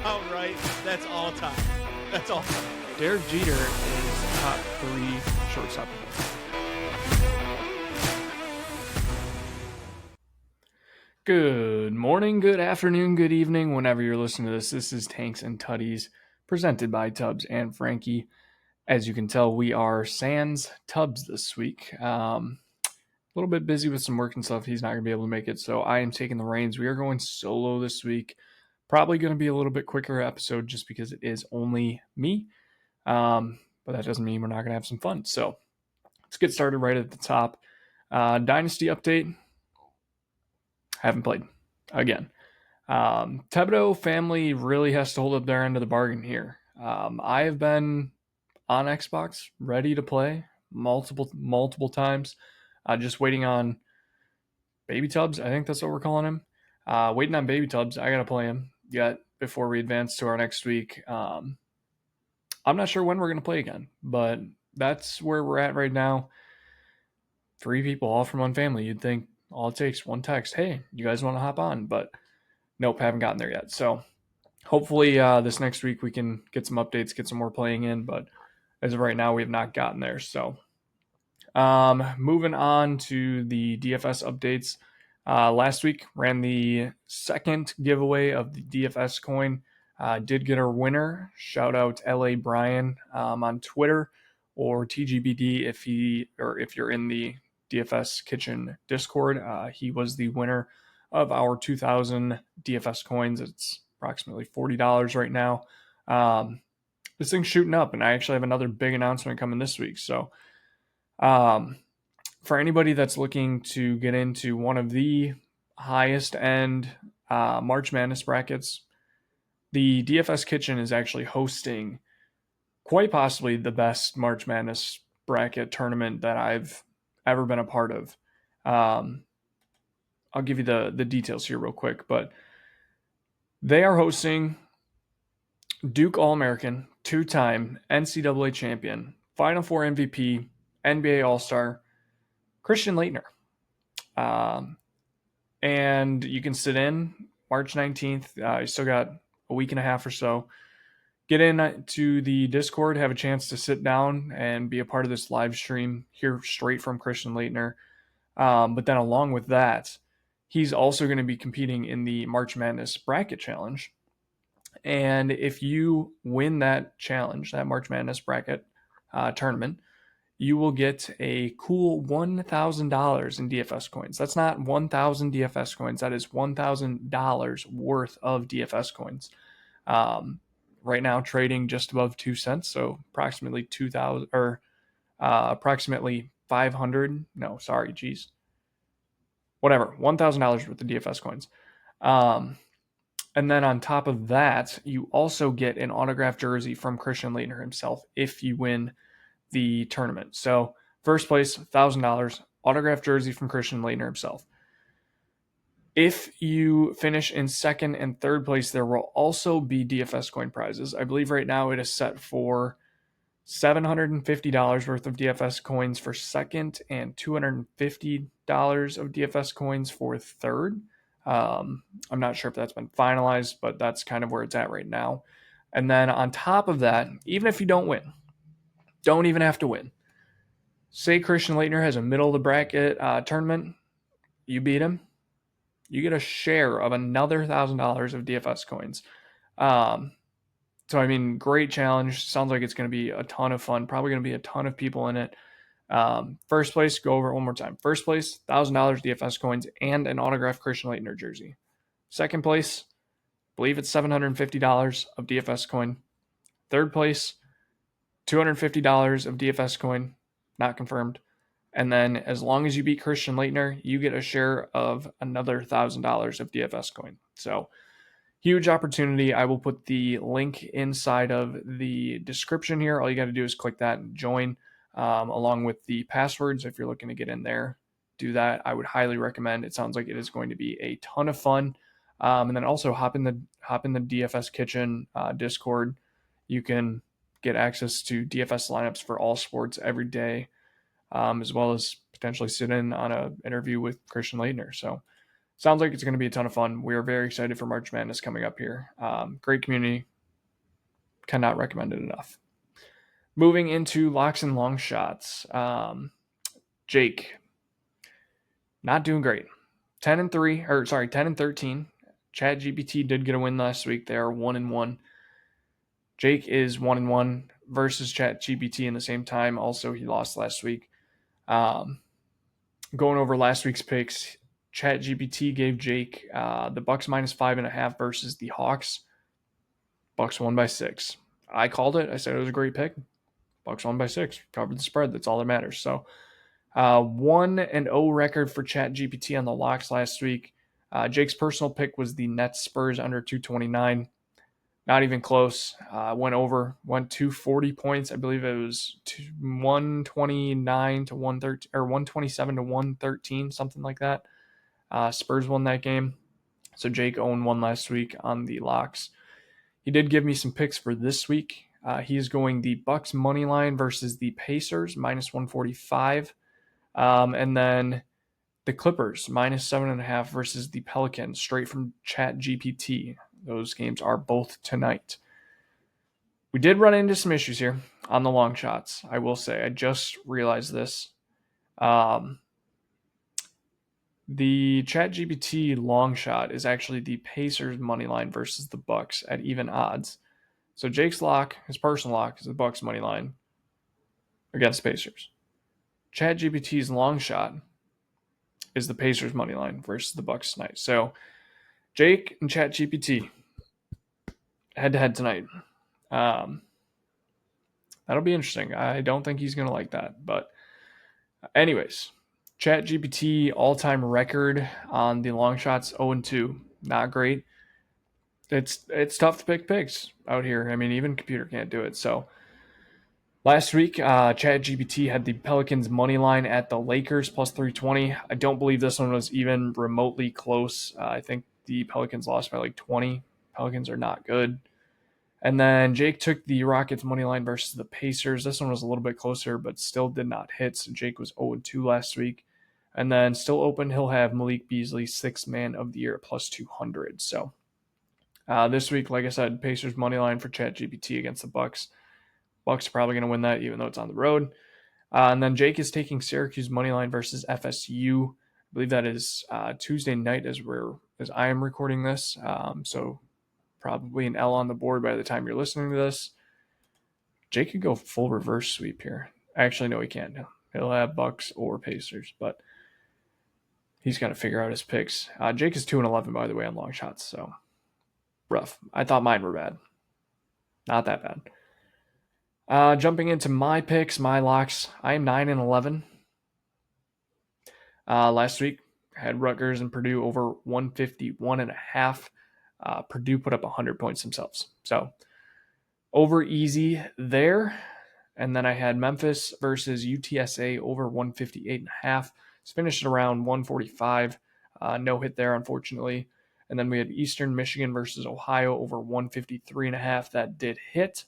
about right. That's all time. That's all time. Derek Jeter is top 3 shortstop. Good morning, good afternoon, good evening, whenever you're listening to this. This is Tanks and Tuddies, presented by Tubbs and Franke. As you can tell, we are sans Tubbs this week. A little bit busy with some work and stuff. He's not going to be able to make it, so I am taking the reins. We are going solo this week. Probably going to be a little bit quicker episode just because it is only me. But that doesn't mean we're not going to have some fun. So let's get started right at the top. Dynasty update. Haven't played again. Thibodeau family really has to hold up their end of the bargain here. I have been on Xbox, ready to play multiple times. Just waiting on Baby Tubbs. I think that's what we're calling him. Waiting on Baby Tubbs. I got to play him yet before we advance to our next week. I'm not sure when we're going to play again, but that's where we're at right now. 3 people, all from one family. You'd think all it takes, one text. Hey, you guys want to hop on? But nope, haven't gotten there yet. So hopefully this next week we can get some updates, get some more playing in. But as of right now, we have not gotten there. So moving on to the DFS updates. Last week ran the second giveaway of the DFS coin. Did get a winner. Shout out LA Brian on Twitter or TGBD if you're in the DFS Kitchen Discord. He was the winner of our 2,000 DFS coins. It's approximately $40 right now. This thing's shooting up, and I actually have another big announcement coming this week. So for anybody that's looking to get into one of the highest end March Madness brackets, the DFS Kitchen is actually hosting quite possibly the best March Madness bracket tournament that I've ever been a part of. I'll give you the details here real quick, but they are hosting Duke All-American, 2-time NCAA champion, Final Four MVP, NBA All-Star, Christian Laettner. And you can sit in March 19th. You still got a week and a half or so. Get in to the Discord, have a chance to sit down and be a part of this live stream, hear straight from Christian Laettner. But then along with that, he's also going to be competing in the March Madness Bracket Challenge. And if you win that challenge, that March Madness Bracket tournament, you will get a cool $1,000 in DFS coins. That's not 1,000 DFS coins. That is $1,000 worth of DFS coins. Right now trading just above 2 cents, so approximately 2,000 or approximately 500. No, sorry, geez. Whatever, $1,000 worth of DFS coins. And then on top of that, you also get an autographed jersey from Christian Laettner himself if you win the tournament. So first place, $1,000 autographed jersey from Christian Laettner himself. If you finish in second and third place, there will also be DFS coin prizes. I believe right now it is set for $750 worth of DFS coins for second and $250 of DFS coins for third. I'm not sure if that's been finalized, but that's kind of where it's at right now. And then on top of that, even if you don't win, don't even have to win. Say Christian Laettner has a middle of the bracket tournament, you beat him, you get a share of another $1,000 of DFS coins. So, I mean, great challenge. Sounds like it's going to be a ton of fun. Probably going to be a ton of people in it. First place, go over it one more time. First place, $1,000 DFS coins and an autographed Christian Laettner jersey. Second place, I believe it's $750 of DFS coin. Third place, $250 of DFS coin, not confirmed. And then as long as you beat Christian Laettner, you get a share of another $1,000 of DFS coin. So huge opportunity. I will put the link inside of the description here. All you got to do is click that and join, along with the passwords. If you're looking to get in there, do that. I would highly recommend. It sounds like it is going to be a ton of fun. And then also hop in the DFS Kitchen Discord. You can get access to DFS lineups for all sports every day, as well as potentially sit in on an interview with Christian Laettner. So sounds like it's going to be a ton of fun. We are very excited for March Madness coming up here. Great community. Cannot recommend it enough. Moving into Locks and Longshots. Jake, not doing great. 10-3, or sorry, 10-13. ChatGPT did get a win last week. They are 1-1. Jake is 1-1 versus ChatGPT in the same time. Also, he lost last week. Going over last week's picks, ChatGPT gave Jake the Bucks -5.5 versus the Hawks. Bucks won by 6. I called it. I said it was a great pick. Bucks won by 6. Covered the spread. That's all that matters. So 1-0 record for ChatGPT on the locks last week. Jake's personal pick was the Nets Spurs under 229. Not even close. Went over. Went 240 points. I believe it was 129 to 113 or 127 to 113, something like that. Spurs won that game. So Jake owned one last week on the locks. He did give me some picks for this week. He is going the Bucks money line versus the Pacers -145. And then the Clippers -7.5 versus the Pelicans, straight from ChatGPT. Those games are both tonight. We did run into some issues here on the long shots. I will say, I just realized this. The ChatGPT long shot is actually the Pacers money line versus the Bucks at even odds. So Jake's lock, his personal lock, is the Bucks money line against the Pacers. ChatGPT's long shot is the Pacers money line versus the Bucks tonight. So Jake and ChatGPT head to head tonight. That'll be interesting. I don't think he's going to like that. But anyways, ChatGPT all-time record on the long shots 0-2. Not great. It's tough to pick picks out here. I mean, even computer can't do it. So last week, ChatGPT had the Pelicans money line at the Lakers +320. I don't believe this one was even remotely close. I think the Pelicans lost by like 20. Pelicans are not good. And then Jake took the Rockets money line versus the Pacers. This one was a little bit closer, but still did not hit. So Jake was 0-2 last week. And then still open, he'll have Malik Beasley, 6th man of the year at +200. So this week, like I said, Pacers money line for ChatGPT against the Bucks. Bucks are probably going to win that, even though it's on the road. And then Jake is taking Syracuse money line versus FSU. I believe that is Tuesday night as I am recording this. So probably an L on the board by the time you're listening to this. Jake could go full reverse sweep here. Actually, no, he can't. He'll have Bucks or Pacers, but he's got to figure out his picks. Jake is 2-11, by the way, on long shots, so rough. I thought mine were bad. Not that bad. Jumping into my picks, my locks, I am 9-11. Last week, had Rutgers and Purdue over 151.5. Purdue put up 100 points themselves. So over easy there. And then I had Memphis versus UTSA over 158.5. It's finished around 145. No hit there, unfortunately. And then we had Eastern Michigan versus Ohio over 153.5. That did hit.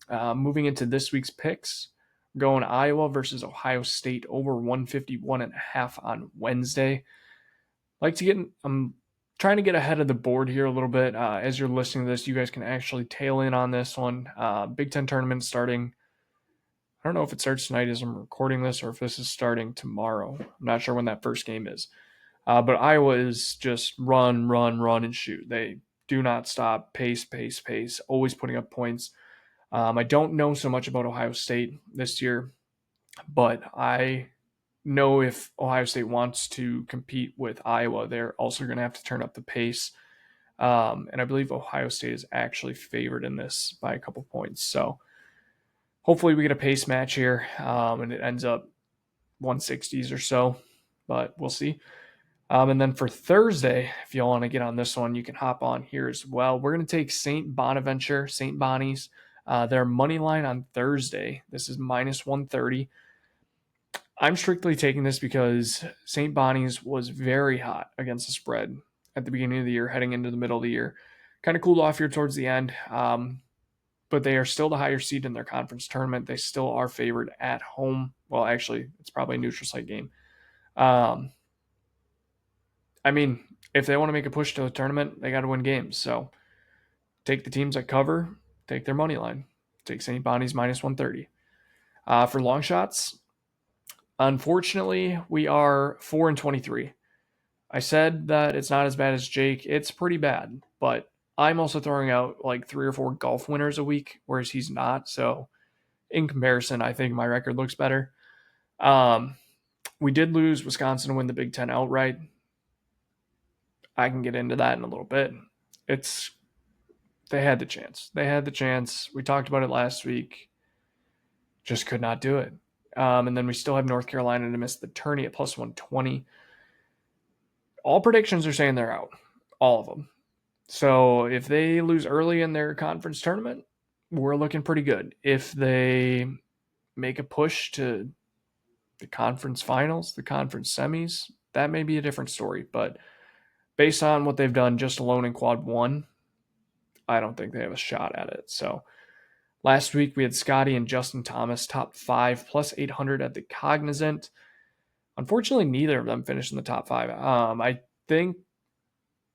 Moving into this week's picks, going Iowa versus Ohio State over 151.5 on Wednesday. I'm trying to get ahead of the board here a little bit. As you're listening to this, you guys can actually tail in on this one. Big Ten tournament starting. I don't know if it starts tonight as I'm recording this or if this is starting tomorrow. I'm not sure when that first game is. But Iowa is just run, and shoot. They do not stop. Pace. Always putting up points. I don't know so much about Ohio State this year, but I know if Ohio State wants to compete with Iowa, they're also going to have to turn up the pace. And I believe Ohio State is actually favored in this by a couple points. So hopefully we get a pace match here, and it ends up 160s or so, but we'll see. And then for Thursday, if y'all want to get on this one, you can hop on here as well. We're going to take St. Bonaventure, St. Bonnie's, their money line on Thursday. This is -130. I'm strictly taking this because St. Bonnie's was very hot against the spread at the beginning of the year, heading into the middle of the year. Kind of cooled off here towards the end, but they are still the higher seed in their conference tournament. They still are favored at home. Well, actually, it's probably a neutral site game. I mean, if they want to make a push to the tournament, they got to win games. So take the teams that cover, take their money line. Take St. Bonnie's minus 130. For long shots, unfortunately, we are 4-23. I said that it's not as bad as Jake. It's pretty bad, but I'm also throwing out like 3 or 4 golf winners a week, whereas he's not. So in comparison, I think my record looks better. We did lose Wisconsin to win the Big Ten outright. I can get into that in a little bit. They had the chance. They had the chance. We talked about it last week. Just could not do it. And then we still have North Carolina to miss the tourney at plus 120. All predictions are saying they're out. All of them. So if they lose early in their conference tournament, we're looking pretty good. If they make a push to the conference finals, the conference semis, that may be a different story. But based on what they've done just alone in quad 1, I don't think they have a shot at it. So last week we had Scotty and Justin Thomas top 5 plus 800 at the Cognizant. Unfortunately, neither of them finished in the top 5. I think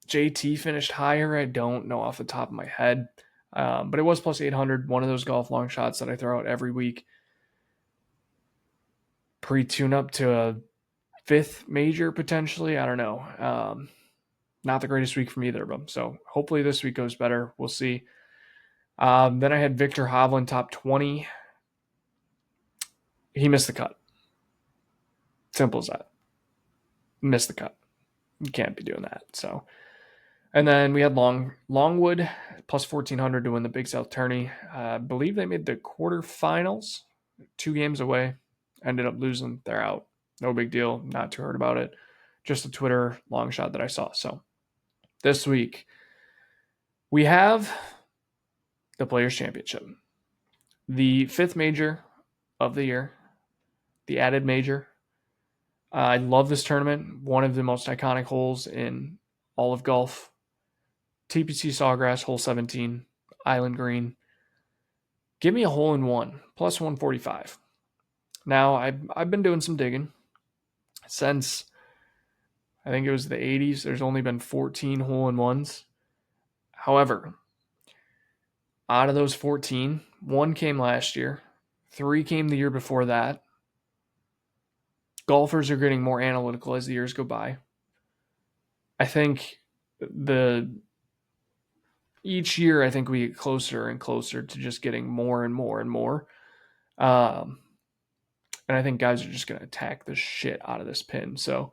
JT finished higher. I don't know off the top of my head. But it was plus 800, one of those golf long shots that I throw out every week. Pre-tune up to a 5th major potentially. I don't know. Not the greatest week from either of them. So hopefully this week goes better. We'll see. Then I had Victor Hovland top 20. He missed the cut. Simple as that. Missed the cut. You can't be doing that. So, and then we had Longwood plus 1,400 to win the Big South tourney. I believe they made the quarterfinals, 2 games away. Ended up losing. They're out. No big deal. Not too hurt about it. Just a Twitter long shot that I saw. So this week we have the Players Championship, the 5th major of the year, the added major. I love this tournament. One of the most iconic holes in all of golf. TPC Sawgrass, hole 17, Island Green. Give me a hole in one, plus 145. Now, I've been doing some digging. Since I think it was the 80s, there's only been 14 hole in ones. However, out of those 14, 1 came last year, 3 came the year before that. Golfers are getting more analytical as the years go by. I think each year, I think we get closer and closer to just getting more and more and more. And I think guys are just going to attack the shit out of this pin. So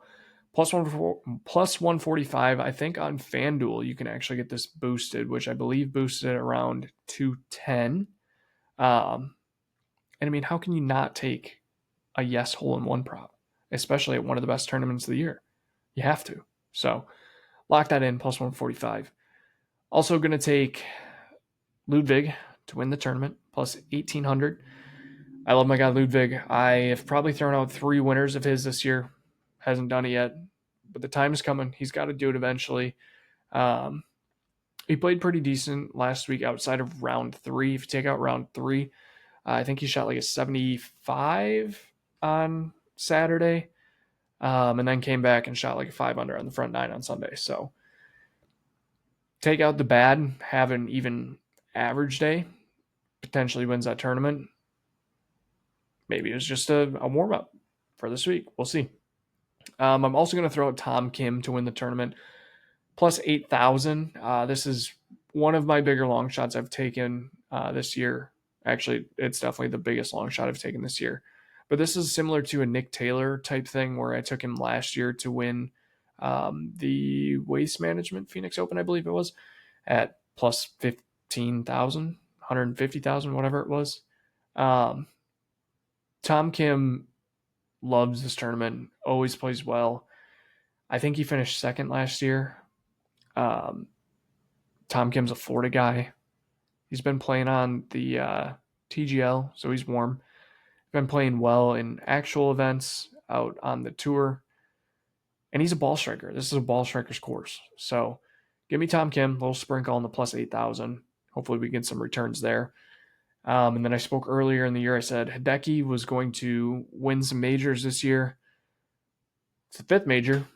plus 145, I think on FanDuel, you can actually get this boosted, which I believe boosted at around 210. And I mean, how can you not take a yes hole in one prop, especially at one of the best tournaments of the year? You have to. So lock that in, plus 145. Also going to take Ludwig to win the tournament, plus 1,800. I love my guy Ludwig. I have probably thrown out 3 winners of his this year. Hasn't done it yet, but the time is coming. He's got to do it eventually. He played pretty decent last week outside of round 3. If you take out round 3, I think he shot like a 75 on Saturday, and then came back and shot like a 5 under on the front 9 on Sunday. So take out the bad, have an even average day, potentially wins that tournament. Maybe it was just a warm-up for this week. We'll see. I'm also going to throw out Tom Kim to win the tournament, plus 8,000. This is one of my bigger long shots I've taken this year. Actually, it's definitely the biggest long shot I've taken this year. But this is similar to a Nick Taylor type thing where I took him last year to win the Waste Management Phoenix Open, I believe it was, at plus 15,000, 150,000, whatever it was. Tom Kim loves this tournament, always plays well. I think he finished 2nd last year. Tom Kim's a Florida guy. He's been playing on the TGL, so he's warm. Been playing well in actual events out on the tour. And he's a ball striker. This is a ball striker's course. So give me Tom Kim, a little sprinkle on the plus 8,000. Hopefully we get some returns there. And then I spoke earlier in the year. I said Hideki was going to win some majors this year. It's the 5th major.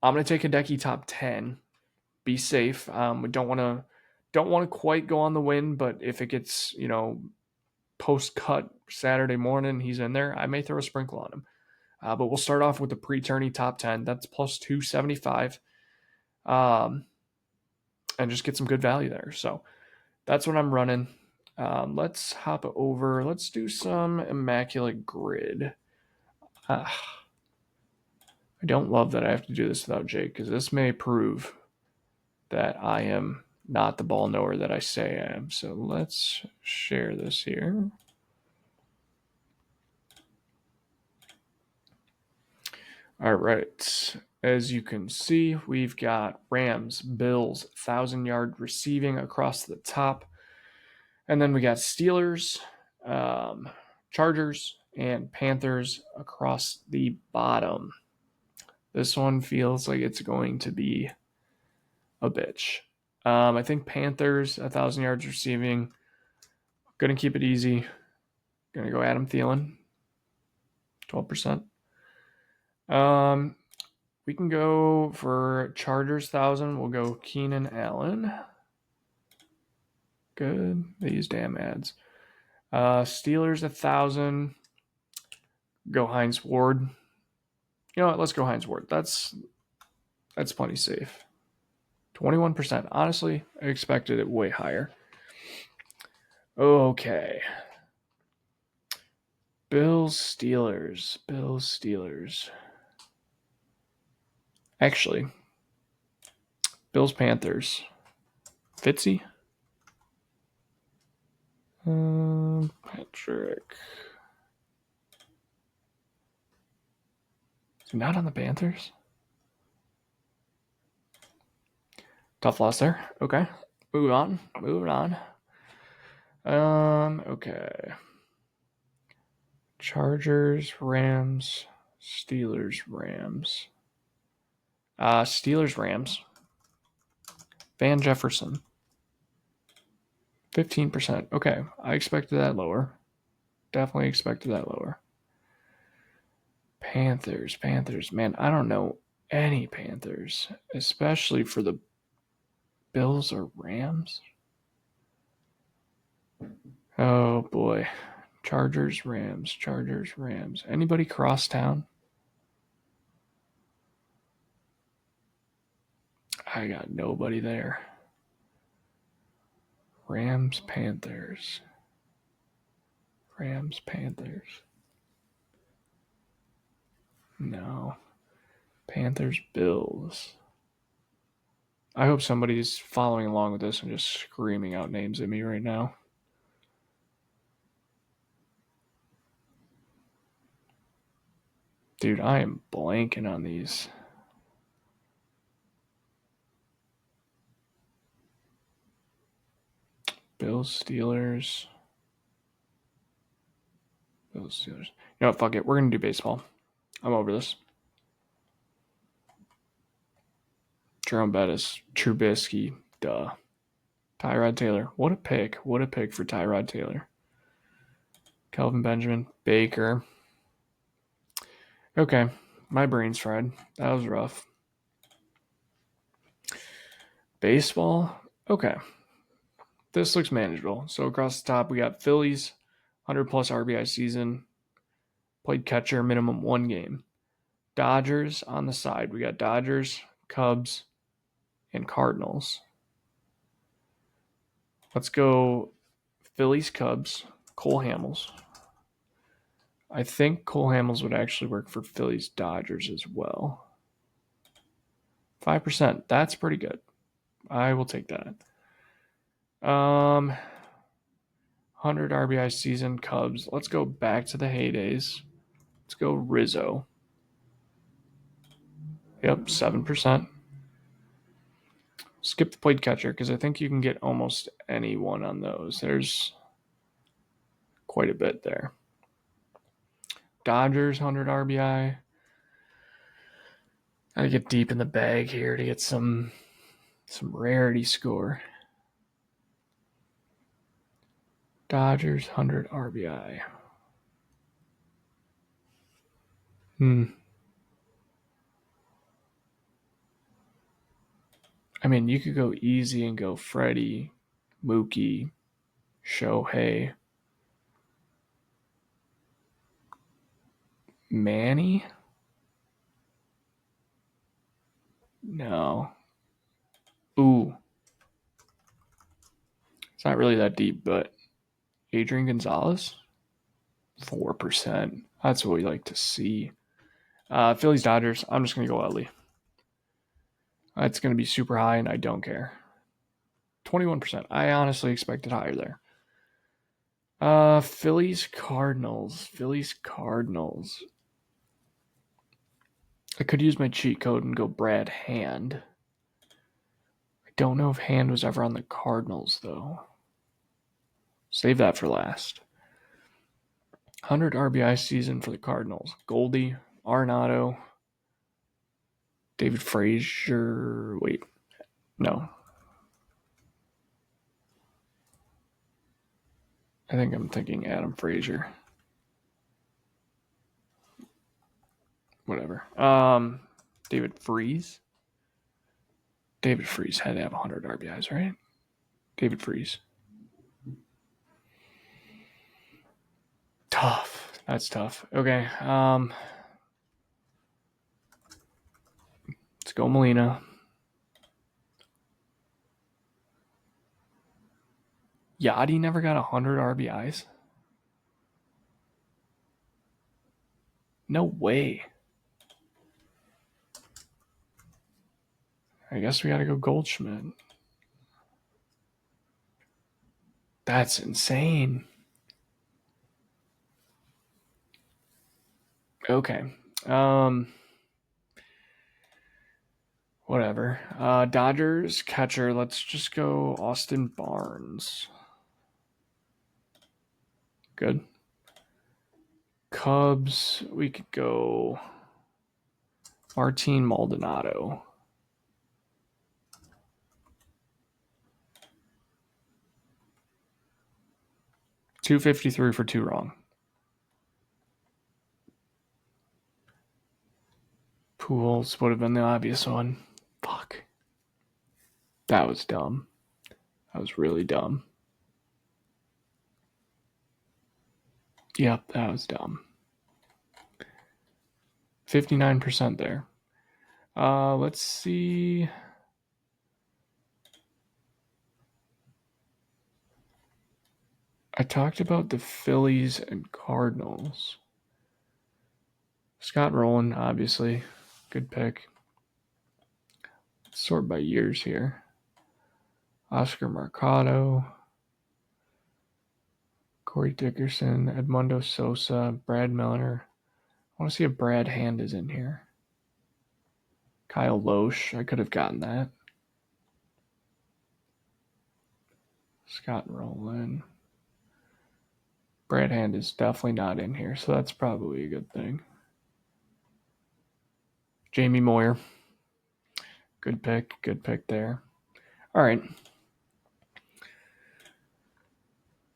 I'm going to take Hideki top 10. Be safe. We don't want to quite go on the win, but if it gets, post cut Saturday morning, he's in there, I may throw a sprinkle on him. But we'll start off with the pre-tourney top 10. That's plus 275. And just get some good value there. So that's what I'm running. Let's hop over. Let's do some Immaculate Grid. I don't love that I have to do this without Jake, because this may prove that I am not the ball knower that I say I am. So let's share this here. All right. As you can see, we've got Rams, Bills, 1,000-yard receiving across the top. And then we got Steelers, Chargers, and Panthers across the bottom. This one feels like it's going to be a bitch. I think Panthers, 1,000 yards receiving. Going to keep it easy. Going to go Adam Thielen, 12%. We can go for Chargers 1,000. We'll go Keenan Allen. Good. These damn ads. Steelers 1,000. Go Hines Ward. You know what? Let's go Hines Ward. That's plenty safe. 21%. Honestly, I expected it way higher. Okay. Bills, Steelers. Actually, Bills, Panthers. Fitzy? Patrick. Is he not on the Panthers? Tough loss there. Okay. Moving on. Okay. Chargers, Rams, Steelers, Rams. Steelers, Rams. Van Jefferson. 15%. Okay. I expected that lower. Definitely expected that lower. Panthers. Man, I don't know any Panthers, especially for the Bills or Rams. Oh boy. Chargers, Rams. Anybody cross town? I got nobody there. Rams, Panthers. No. Panthers, Bills. I hope somebody's following along with this and just screaming out names at me right now. Dude, I am blanking on these. Bills, Steelers. You know what? Fuck it. We're going to do baseball. I'm over this. Jerome Bettis. Trubisky. Duh. Tyrod Taylor. What a pick for Tyrod Taylor. Kelvin Benjamin. Baker. Okay. My brain's fried. That was rough. Baseball. Okay. This looks manageable. So across the top, we got Phillies. 100-plus RBI season. Played catcher, minimum 1 game. Dodgers on the side. We got Dodgers, Cubs, and Cardinals. Let's go Phillies, Cubs, Cole Hamels. I think Cole Hamels would actually work for Phillies, Dodgers as well. 5%. That's pretty good. I will take that. 100 RBI season, Cubs. Let's go back to the heydays. Let's go Rizzo. Yep, 7%. Skip the played catcher because I think you can get almost anyone on those. There's quite a bit there. Dodgers, 100 RBI. Gotta get deep in the bag here to get some rarity score. Dodgers, 100 RBI. I mean, you could go easy and go Freddie, Mookie, Shohei, Manny? No. Ooh. It's not really that deep, but Adrian Gonzalez? 4%. That's what we like to see. Phillies Dodgers. I'm just going to go Utley. That's going to be super high, and I don't care. 21%. I honestly expected higher there. Phillies Cardinals. Phillies Cardinals. I could use my cheat code and go Brad Hand. I don't know if Hand was ever on the Cardinals, though. Save that for last. 100 RBI season for the Cardinals. Goldie, Arenado, David Frazier. Wait, no. I think I'm thinking Adam Frazier. Whatever. David Freese. David Freese had to have 100 RBIs, right? David Freese. Tough. That's tough. Okay. Let's go Molina. Yachty never got 100 RBIs? No way. I guess we got to go Goldschmidt. That's insane. Okay. Whatever. Dodgers catcher. Let's just go Austin Barnes. Good. Cubs. We could go Martin Maldonado. $253 for 2 wrong. Pools would have been the obvious one. Fuck. That was dumb. That was really dumb. Yep, that was dumb. 59% there. Let's see. I talked about the Phillies and Cardinals. Scott Rowland, obviously. Good pick. Let's sort by years here. Oscar Mercado, Corey Dickerson, Edmundo Sosa, Brad Miller. I want to see if Brad Hand is in here. Kyle Loesch. I could have gotten that. Scott Rowland. Brad Hand is definitely not in here, so that's probably a good thing. Jamie Moyer. Good pick. Good pick there. All right.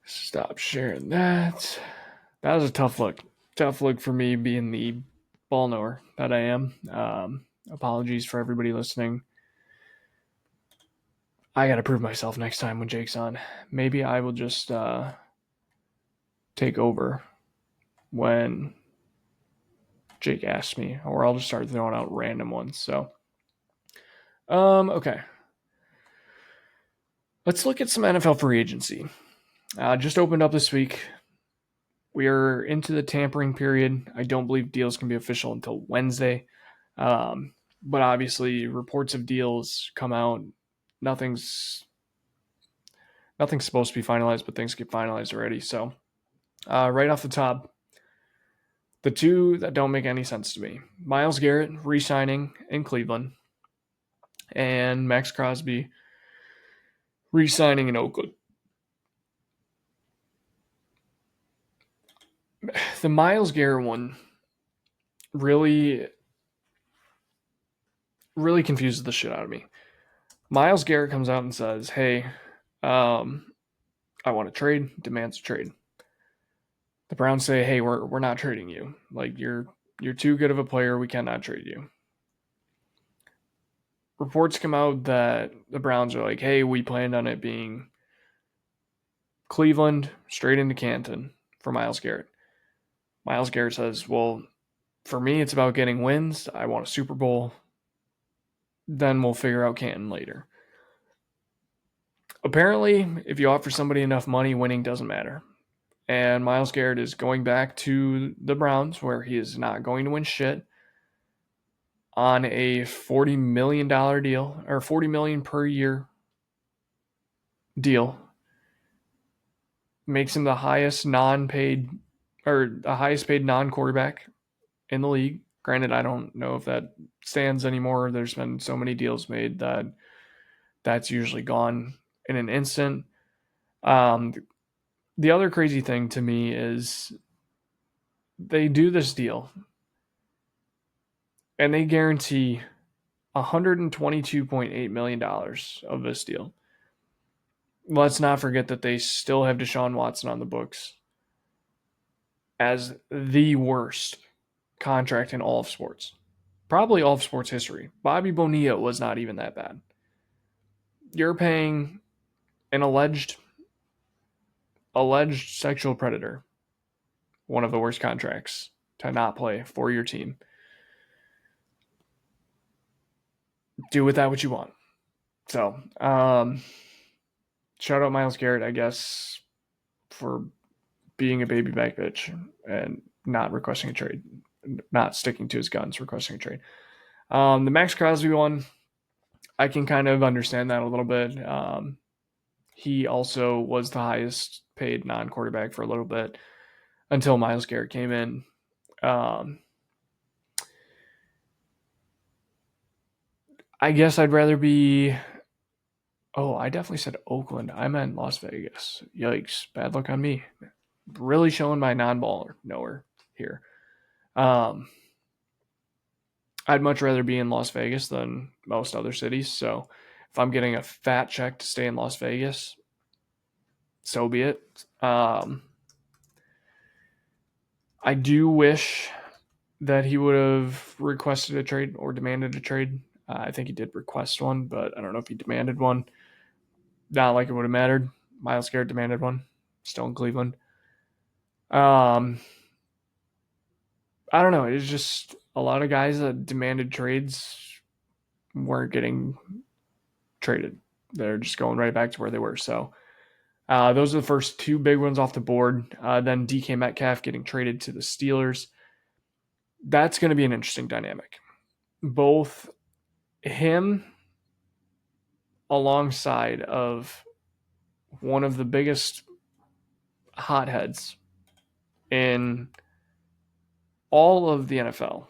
Stop sharing that. That was a tough look. Tough look for me being the ball knower that I am. Apologies for everybody listening. I got to prove myself next time when Jake's on. Maybe I will just take over when Jake asks me, or I'll just start throwing out random ones. So, okay. Let's look at some NFL free agency. Just opened up this week. We are into the tampering period. I don't believe deals can be official until Wednesday. But obviously, reports of deals come out. Nothing's supposed to be finalized, but things get finalized already. So, right off the top, the two that don't make any sense to me: Myles Garrett re-signing in Cleveland, and Max Crosby re-signing in Oakland. The Myles Garrett one really confuses the shit out of me. Myles Garrett comes out and says, "Hey, I want to trade." Demands a trade. The Browns say, "Hey, we're not trading you. Like you're too good of a player. We cannot trade you." reports come out that the Browns are like, hey, we planned on it being Cleveland straight into Canton for Myles Garrett. Myles Garrett says, well, for me, it's about getting wins. I want a Super Bowl. Then we'll figure out Canton later. Apparently, if you offer somebody enough money, winning doesn't matter. And Myles Garrett is going back to the Browns, where he is not going to win shit, on a $40 million deal, or $40 million per year deal. Makes him the highest non-paid, or the highest paid non-quarterback in the league. Granted, I don't know if that stands anymore. There's been so many deals made that that's usually gone in an instant. The other crazy thing to me is they do this deal and they guarantee $122.8 million of this deal. Let's not forget that they still have Deshaun Watson on the books as the worst contract in all of sports. Probably all of sports history. Bobby Bonilla was not even that bad. You're paying an alleged sexual predator one of the worst contracts to not play for your team. Do with that what you want. So, shout out Myles Garrett, I guess, for being a baby back bitch and not requesting a trade, not sticking to his guns, requesting a trade. The Max Crosby one, I can kind of understand that a little bit. He also was the highest paid non-quarterback for a little bit until Myles Garrett came in. I guess I'd rather be. Oh, I definitely said Oakland. I meant Las Vegas. Yikes. Bad luck on me. Really showing my non-baller knower here. I'd much rather be in Las Vegas than most other cities. So if I'm getting a fat check to stay in Las Vegas, so be it. I do wish that he would have requested a trade or demanded a trade. I think he did request one, but I don't know if he demanded one. Not like it would have mattered. Myles Garrett demanded one. Still in Cleveland. I don't know. It's just a lot of guys that demanded trades weren't getting traded. They're just going right back to where they were. So those are the first two big ones off the board. Then DK Metcalf getting traded to the Steelers. That's going to be an interesting dynamic. Both him alongside of one of the biggest hotheads in all of the NFL.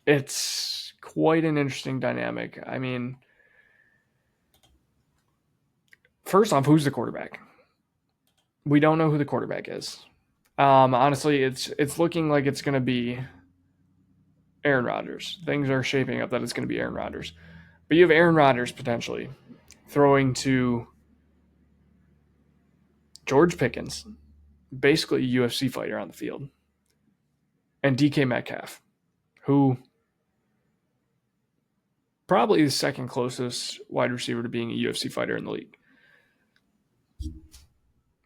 It's quite an interesting dynamic. I mean, first off, who's the quarterback? We don't know who the quarterback is. Honestly, it's looking like it's going to be Aaron Rodgers. Things are shaping up that it's going to be Aaron Rodgers. But you have Aaron Rodgers potentially throwing to George Pickens, basically a UFC fighter on the field, and DK Metcalf, who probably the second closest wide receiver to being a UFC fighter in the league.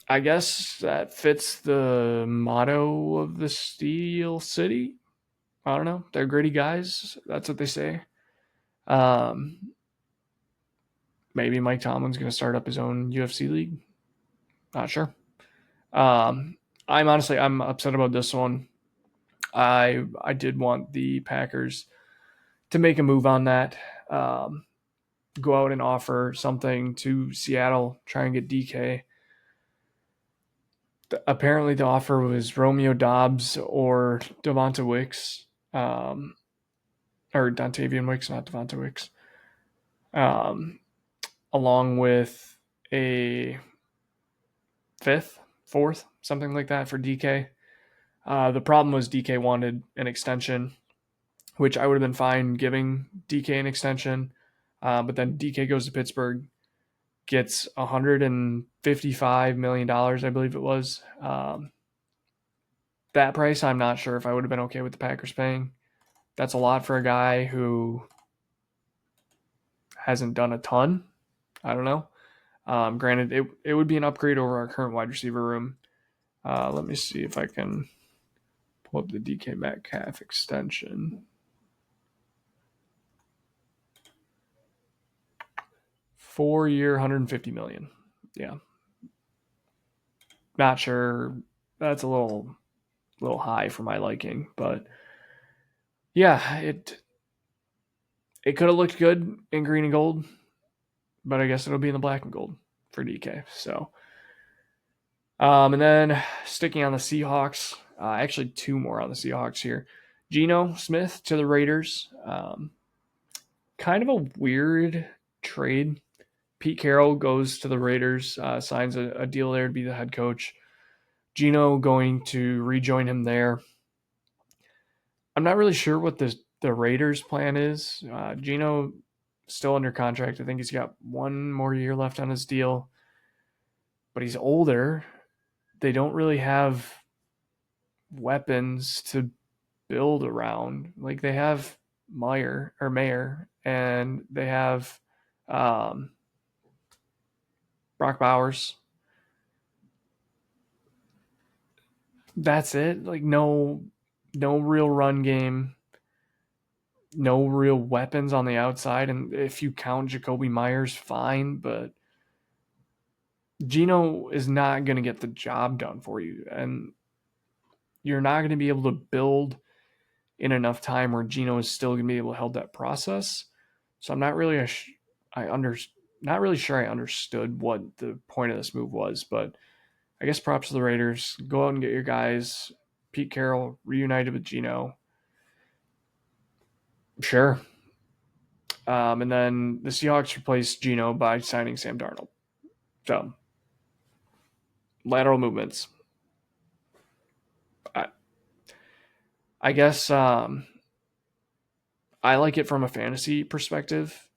I guess that fits the motto of the Steel City. I don't know. They're gritty guys. That's what they say. Maybe Mike Tomlin's going to start up his own UFC league. Not sure. I'm upset about this one. I did want the Packers to make a move on that. Go out and offer something to Seattle, try and get DK. Apparently the offer was Romeo Doubs or Devonta Wicks, or Dontavian Wicks, not Devonta Wicks, along with a fourth, something like that for DK. The problem was DK wanted an extension, which I would have been fine giving DK an extension, but then DK goes to Pittsburgh, gets $155 million, I believe it was. That price, I'm not sure if I would have been okay with the Packers paying. That's a lot for a guy who hasn't done a ton. I don't know. Granted, it would be an upgrade over our current wide receiver room. Let me see if I can pull up the DK Metcalf extension. 4-year, $150 million. Yeah. Not sure. That's a little high for my liking, but yeah, it could have looked good in green and gold, but I guess it'll be in the black and gold for DK. So, and then sticking on the Seahawks, actually two more on the Seahawks here. Geno Smith to the Raiders. Kind of a weird trade. Pete Carroll goes to the Raiders, signs a deal there to be the head coach. Geno going to rejoin him there. I'm not really sure what the Raiders' plan is. Geno still under contract. I think he's got one more year left on his deal, but he's older. They don't really have weapons to build around. Like they have Mayer, and they have Brock Bowers. That's it. Like no real run game, no real weapons on the outside. And if you count Jacoby Myers, fine, but Geno is not going to get the job done for you. And you're not going to be able to build in enough time where Geno is still going to be able to hold that process. So I'm not really not really sure I understood what the point of this move was, but I guess props to the Raiders. Go out and get your guys. Pete Carroll reunited with Geno. Sure. And then the Seahawks replaced Geno by signing Sam Darnold. So lateral movements. I guess I like it from a fantasy perspective.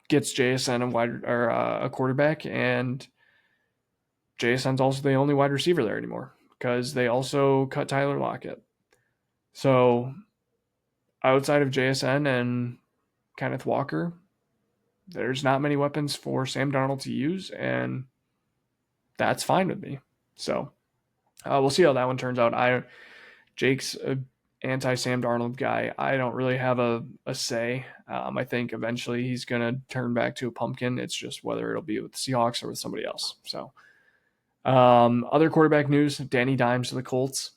Gets JSN a quarterback, and JSN's also the only wide receiver there anymore because they also cut Tyler Lockett. So outside of JSN and Kenneth Walker, there's not many weapons for Sam Darnold to use, and that's fine with me. So we'll see how that one turns out. Jake's an anti-Sam Darnold guy. I don't really have a say. I think eventually he's going to turn back to a pumpkin. It's just whether it'll be with the Seahawks or with somebody else. So other quarterback news, Danny Dimes to the Colts.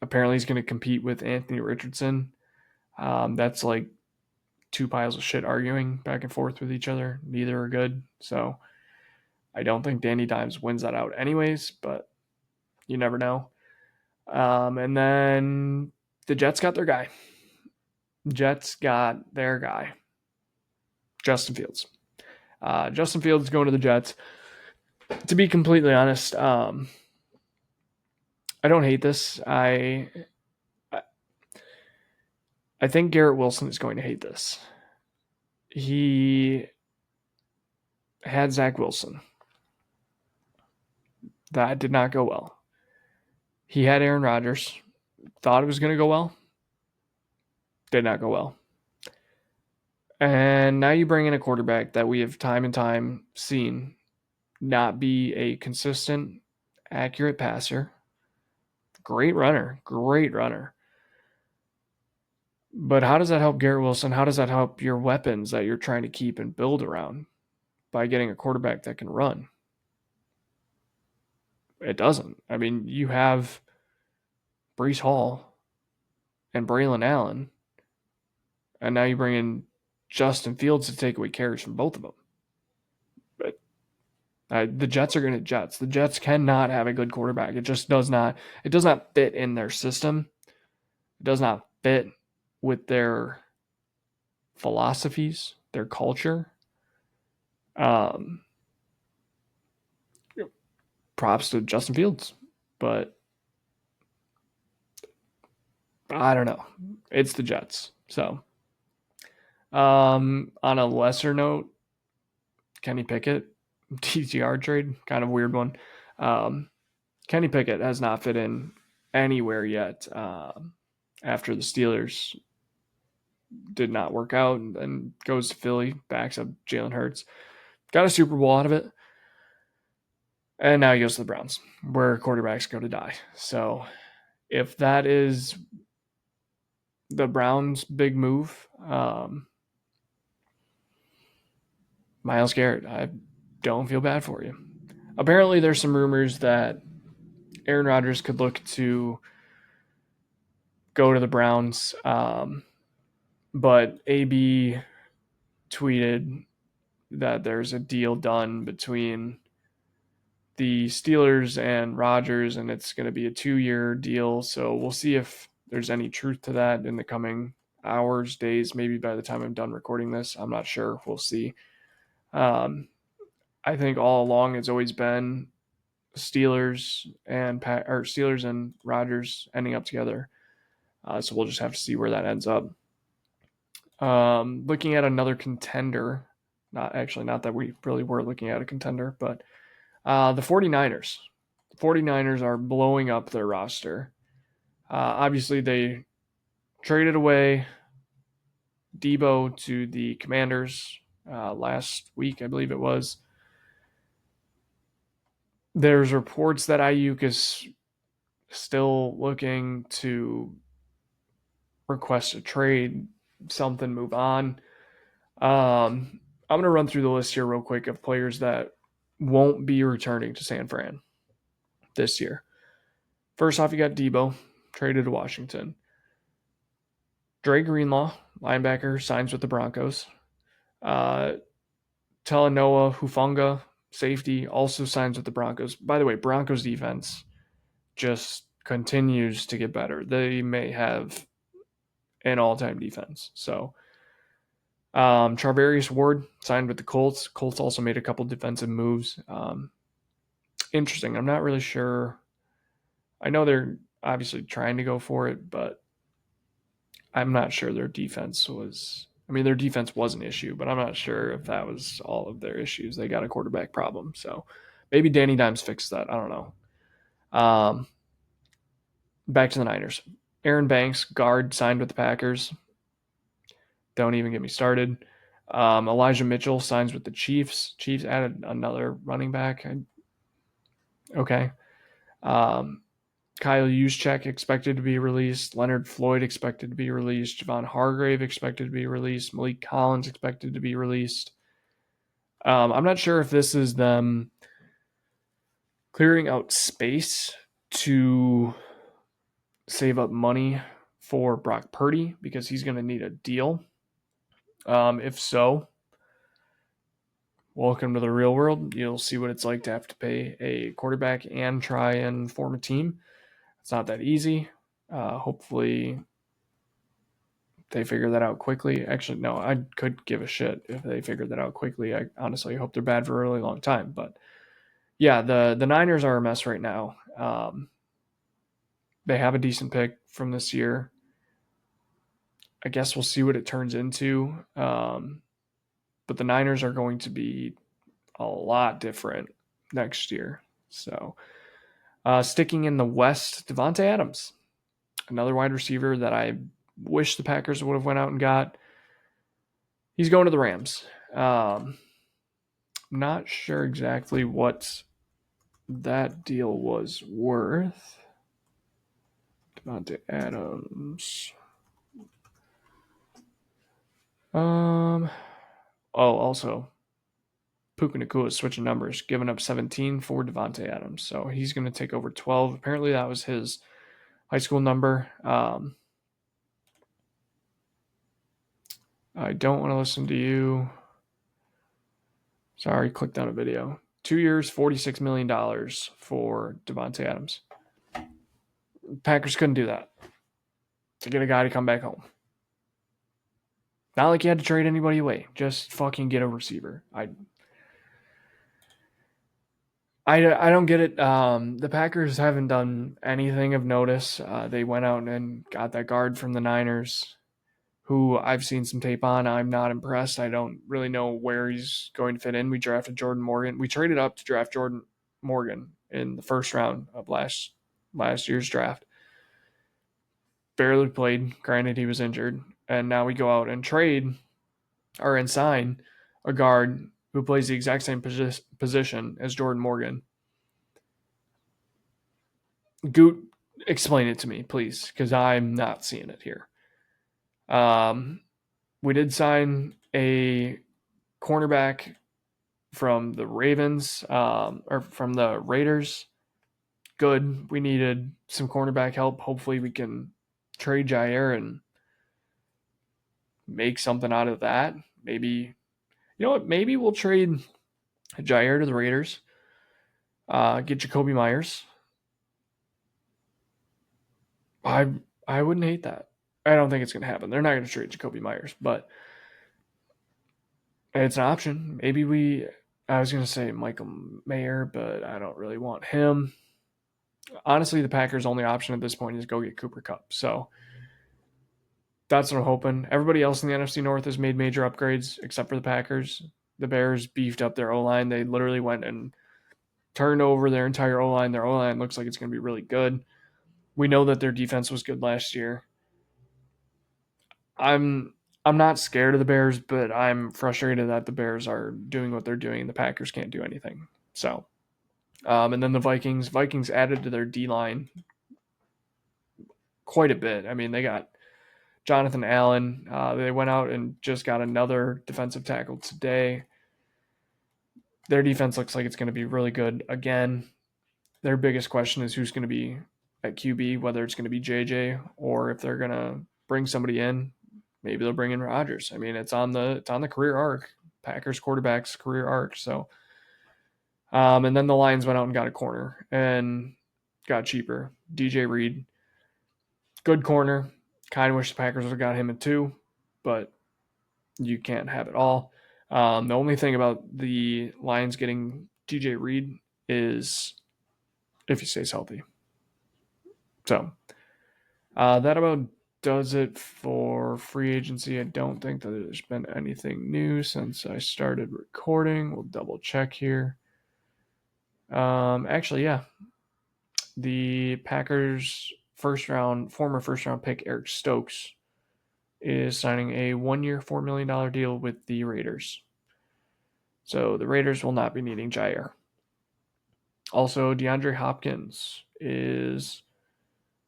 Apparently he's going to compete with Anthony Richardson. That's like two piles of shit arguing back and forth with each other. Neither are good. So I don't think Danny Dimes wins that out anyways, but you never know. And then the Jets got their guy. Justin Fields. Justin Fields going to the Jets. To be completely honest, I don't hate this. I think Garrett Wilson is going to hate this. He had Zach Wilson. That did not go well. He had Aaron Rodgers. Thought it was going to go well. Did not go well. And now you bring in a quarterback that we have time and time seen not be a consistent, accurate passer. Great runner. But how does that help Garrett Wilson? How does that help your weapons that you're trying to keep and build around by getting a quarterback that can run? It doesn't. I mean, you have Breece Hall and Braylon Allen, and now you bring in Justin Fields to take away carries from both of them. But the Jets are going to Jets. The Jets cannot have a good quarterback. It just does not. It does not fit in their system. It does not fit with their philosophies, their culture. Props to Justin Fields, but I don't know. It's the Jets. So, on a lesser note, Kenny Pickett, TGR trade, kind of weird one. Kenny Pickett has not fit in anywhere yet. after the Steelers did not work out, and then goes to Philly, backs up Jalen Hurts, got a Super Bowl out of it, and now he goes to the Browns, where quarterbacks go to die. So if that is the Browns' big move, Myles Garrett, I don't feel bad for you. Apparently, there's some rumors that Aaron Rodgers could look to go to the Browns, but AB tweeted that there's a deal done between the Steelers and Rodgers, and it's going to be a 2-year deal. So we'll see if there's any truth to that in the coming hours, days, maybe by the time I'm done recording this. I'm not sure. We'll see. I think all along it's always been Steelers and Rodgers ending up together. So we'll just have to see where that ends up. Looking at another contender, not that we really were looking at a contender, but the 49ers. The 49ers are blowing up their roster. Obviously, they traded away Debo to the Commanders last week, I believe it was. There's reports that Ayuk is still looking to request a trade, something, move on. I'm going to run through the list here real quick of players that won't be returning to San Fran this year. First off, you got Debo, traded to Washington. Dre Greenlaw, linebacker, signs with the Broncos. Talanoa Hufanga, safety, also signs with the Broncos. By the way, Broncos defense just continues to get better. They may have an all-time defense. So, Charvarius Ward signed with the Colts. Colts also made a couple defensive moves. Interesting. I'm not really sure. I know they're obviously trying to go for it, but I'm not sure their defense was. I mean, their defense was an issue, but I'm not sure if that was all of their issues. They got a quarterback problem. So maybe Danny Dimes fixed that. I don't know. Back to the Niners. Aaron Banks, guard, signed with the Packers. Don't even get me started. Elijah Mitchell signs with the Chiefs. Chiefs added another running back. Okay. Kyle Juszczyk expected to be released. Leonard Floyd expected to be released. Javon Hargrave expected to be released. Malik Collins expected to be released. I'm not sure if this is them clearing out space to save up money for Brock Purdy because he's going to need a deal. If so, welcome to the real world. You'll see what it's like to have to pay a quarterback and try and form a team. It's not that easy. Hopefully they figure that out quickly. Actually, no, I could give a shit if they figured that out quickly. I honestly hope they're bad for a really long time. But yeah, the Niners are a mess right now. They have a decent pick from this year. I guess we'll see what it turns into. But the Niners are going to be a lot different next year. So sticking in the West, Devontae Adams, another wide receiver that I wish the Packers would have went out and got. He's going to the Rams. Not sure exactly what that deal was worth. Devontae Adams. Also, Puka Nacua is switching numbers, giving up 17 for Devontae Adams. So he's going to take over 12. Apparently that was his high school number. I don't want to listen to you. Sorry, clicked on a video. 2 years, $46 million for Devontae Adams. Packers couldn't do that to get a guy to come back home. Not like you had to trade anybody away. Just fucking get a receiver. I don't get it. The Packers haven't done anything of notice. They went out and got that guard from the Niners, who I've seen some tape on. I'm not impressed. I don't really know where he's going to fit in. We drafted Jordan Morgan. We traded up to draft Jordan Morgan in the first round of last year's draft. barely played. Granted, he was injured. And now we go out and trade and sign a guard who plays the exact same position as Jordan Morgan. Goot, explain it to me, please, because I'm not seeing it here. We did sign a cornerback from the Ravens, or from the Raiders. Good. We needed some cornerback help. Hopefully we can trade Jair and make something out of that. Maybe, you know what? Maybe we'll trade Jair to the Raiders. Get Jacoby Myers. I wouldn't hate that. I don't think it's going to happen. They're not going to trade Jacoby Myers, but it's an option. I was going to say Michael Mayer, but I don't really want him. Honestly, the Packers' only option at this point is go get Cooper Kupp. So that's what I'm hoping. Everybody else in the NFC North has made major upgrades except for the Packers. The Bears beefed up their O-line. They literally went and turned over their entire O-line. Their O-line looks like it's going to be really good. We know that their defense was good last year. I'm not scared of the Bears, but I'm frustrated that the Bears are doing what they're doing and the Packers can't do anything. So, and then the Vikings added to their D-line quite a bit. I mean, they got Jonathan Allen. They went out and just got another defensive tackle today. Their defense looks like it's going to be really good again. Their biggest question is who's going to be at QB, whether it's going to be JJ or if they're going to bring somebody in. Maybe they'll bring in Rodgers. I mean, it's on the career arc, Packers quarterback's career arc. So, and then the Lions went out and got a corner and got cheaper. DJ Reed, good corner. Kind of wish the Packers would have got him at 2, but you can't have it all. The only thing about the Lions getting DJ Reed is if he stays healthy. So that about does it for free agency. I don't think that there's been anything new since I started recording. We'll double check here. Actually, yeah. The Packers former first round pick Eric Stokes is signing a 1-year, $4 million deal with the Raiders. So the Raiders will not be needing Jair. Also, DeAndre Hopkins is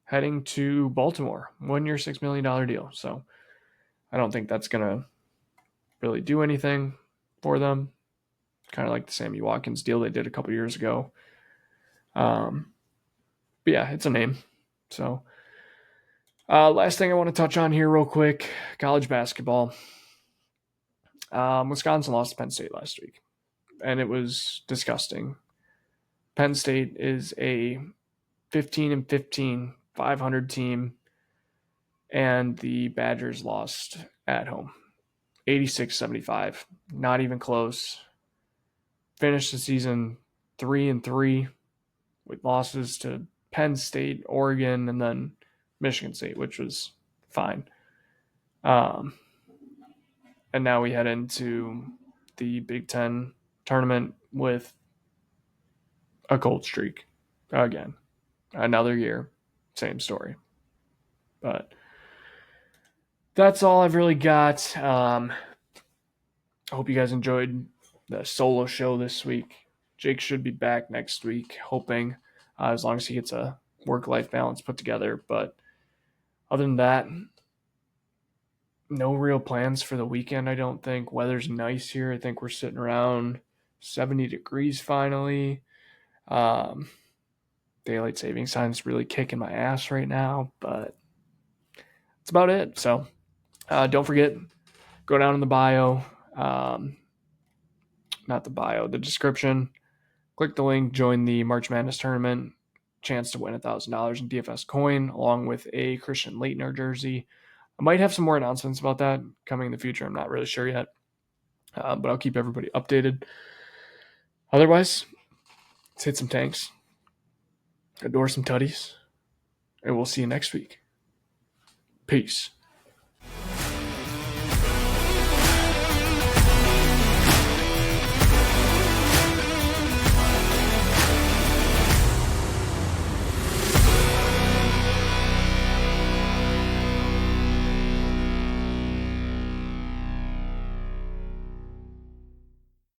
heading to Baltimore. 1-year, $6 million deal. So I don't think that's going to really do anything for them. Kind of like the Sammy Watkins deal they did a couple years ago. But yeah, it's a name. So last thing I want to touch on here real quick, college basketball. Wisconsin lost to Penn State last week, and it was disgusting. Penn State is a 15-15, 500 team, and the Badgers lost at home, 86-75. Not even close. Finished the season 3-3 with losses to Penn State, Oregon, and then Michigan State, which was fine. And now we head into the Big Ten tournament with a cold streak again. Another year, same story. But that's all I've really got. I hope you guys enjoyed the solo show this week. Jake should be back next week, hoping, as long as he gets a work-life balance put together. But other than that, no real plans for the weekend, I don't think. Weather's nice here. I think we're sitting around 70 degrees finally. Daylight savings time's really kicking my ass right now, but that's about it. So don't forget, go down in the bio. Not the bio, the description. Click the link, join the March Madness tournament. Chance to win $1,000 in DFS Coin, along with a Christian Laettner jersey. I might have some more announcements about that coming in the future. I'm not really sure yet, but I'll keep everybody updated. Otherwise, let's hit some tanks, adore some Tuddies, and we'll see you next week. Peace.